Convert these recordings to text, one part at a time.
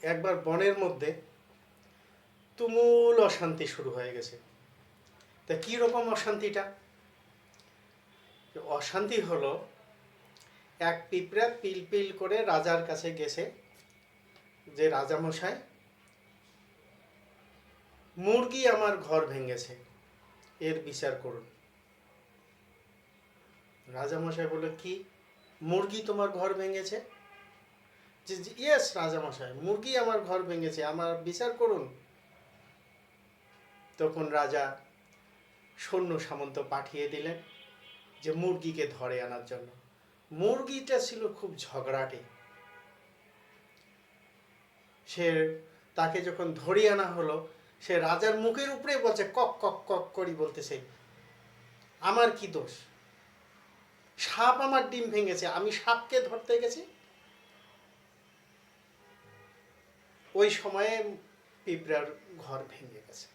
একবার বনের মধ্যে তুমুল অশান্তি শুরু হয়ে গেছে। তা কী রকম অশান্তিটা? অশান্তি হলো, এক পিঁপড়া পিল পিল করে রাজার কাছে গেছে যে রাজামশাই, মুরগি আমার ঘর ভেঙেছে, এর বিচার করুন। রাজামশাই বলে, কি মুরগি তোমার ঘর ভেঙেছে? যে ইয়েস রাজামশাই, মুরগি আমার ঘর ভেঙেছে, আমার বিচার করুন। তখন রাজা সৈন্য সামন্ত পাঠিয়ে দিলেন যে মুরগিকে ধরে আনার জন্য। মুরগিটা ছিল খুব ঝগড়াটে। সে তাকে যখন ধরিয়ে আনা হলো, সে রাজার মুখের উপরে বলছে, কক কক কক করি বলতেছে, আমার কি দোষ? সাপ আমার ডিম ভেঙেছে, আমি সাপকে ধরতে গেছি। ওই সময়ে পিঁপড়ার ঘর ভেঙে গেছে,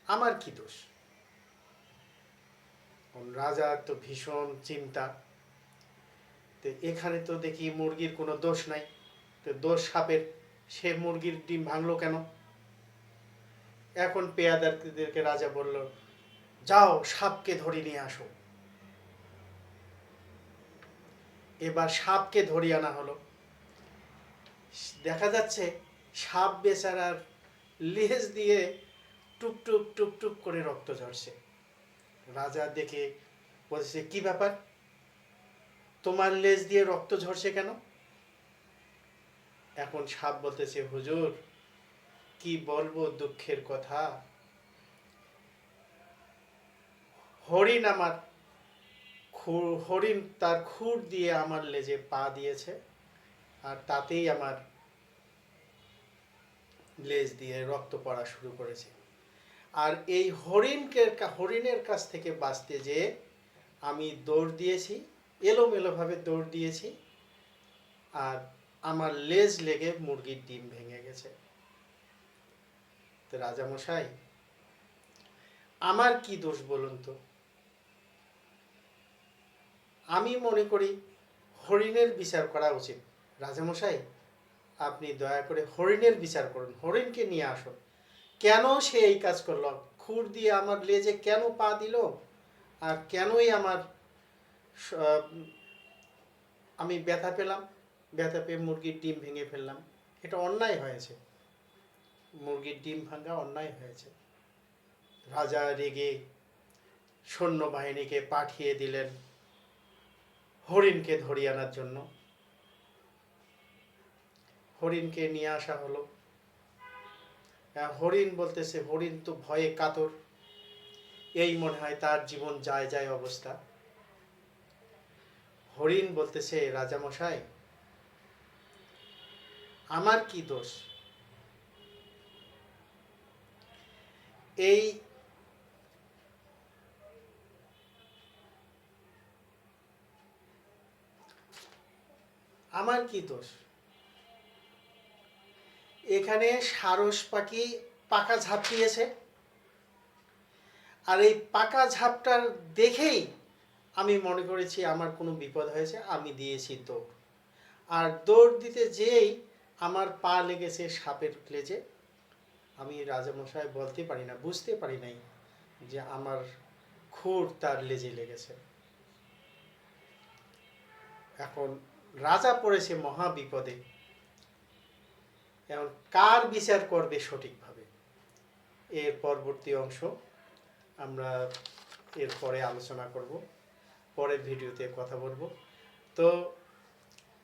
আমার কি দোষ? রাজা তো ভীষণ চিন্তা, তো এখানে তো দেখি মুরগির কোনো দোষ নাই, তো দোষ সাপের, সে মুরগির ডিম ভাঙলো কেন? এখন পেয়াদারদেরকে রাজা বলল, যাও সাপকে ধরে নিয়ে আসো। এবার সাপকে ধরিয়ে আনা হলো। দেখা যাচ্ছে সাপ বেচারার লেজ দিয়ে টুক টুক টুক টুক করে রক্ত ঝরছে। রাজা দেখে বলছে, কি ব্যাপার, তোমার লেজ দিয়ে রক্ত ঝরছে কেন? এখন সাপ বলতেছে, হুজুর কি বলবো দুঃখের কথা, হরিণ আমার হরিণ তার খুর দিয়ে আমার লেজে পা দিয়েছে, আর তাতেই আমার লেজ দিয়ে রক্ত পড়া শুরু করেছে। আর এই হরিণের কাছ থেকে বাঁচতে যে আমি দৌড় দিয়েছি, এলোমেলোভাবে দৌড় দিয়েছি, আর আমার লেজ লেগে মুরগির ডিম ভেঙে গেছে। তো রাজামশাই, আমার কি দোষ বলুন তো? আমি মনে করি হরিণের বিচার করা উচিত। রাজামশাই, আপনি দয়া করে হরিণের বিচার করুন, হরিণকে নিয়ে আসুন। কেন সে এই কাজ করলো? খুর দিয়ে আমার লেজে কেন পা দিল? আর কেনই আমি ব্যথা পেলাম, ব্যথা পেয়ে মুরগির ডিম ভেঙে ফেললাম? এটা অন্যায় হয়েছে, মুরগির ডিম ভাঙা অন্যায় হয়েছে। রাজা রেগে সৈন্যবাহিনীকে পাঠিয়ে দিলেন হরিণকে ধরিয়ে আনার জন্য। হরিণকে নিয়ে আসা হলো। হরিণ বলতেছে, হরিণ তো ভয়ে কাতর, এই মনে হয় তার জীবন যায় যায় অবস্থা। হরিণ বলতেছে, রাজামশাই আমার কি দোষ? এই আমার কি দোষ? এখানে সারস পাখি পাকা ঝাঁপ দিয়েছে, আর এই পাকা ঝাঁপটার দেখেই আমি মনে করেছি আমার কোনো বিপদ হয়েছে, আমি দিয়েছি দৌড়। আর দৌড় দিতে যেই আমার পা লেগেছে সাপের লেজে। আমি রাজামশাই বলতে পারি না, বুঝতে পারি নাই যে আমার খুর তার লেজে লেগেছে। এখন রাজা পড়েছে মহা বিপদে। এখন কার বিচার করবে সঠিকভাবে? এর পরবর্তী অংশ আমরা এরপরে আলোচনা করব, পরের ভিডিওতে কথা বলবো। তো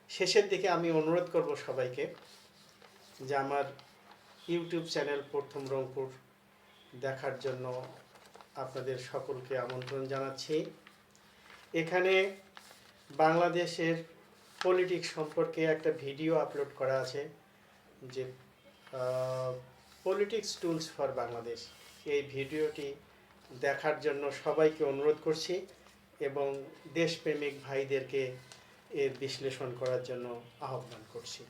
শেষের দিকে আমি অনুরোধ করব সবাইকে যে আমার ইউটিউব চ্যানেল প্রথম রংপুর দেখার জন্য আপনাদের সকলকে আমন্ত্রণ জানাচ্ছি। এখানে বাংলাদেশের পলিটিক্স সম্পর্কে একটা ভিডিও আপলোড করা আছে, যে পলিটিক্স টুলস ফর বাংলাদেশ। এই ভিডিওটি দেখার জন্য সবাইকে অনুরোধ করছি এবং দেশপ্রেমিক ভাইদেরকে এর বিশ্লেষণ করার জন্য আহ্বান করছি।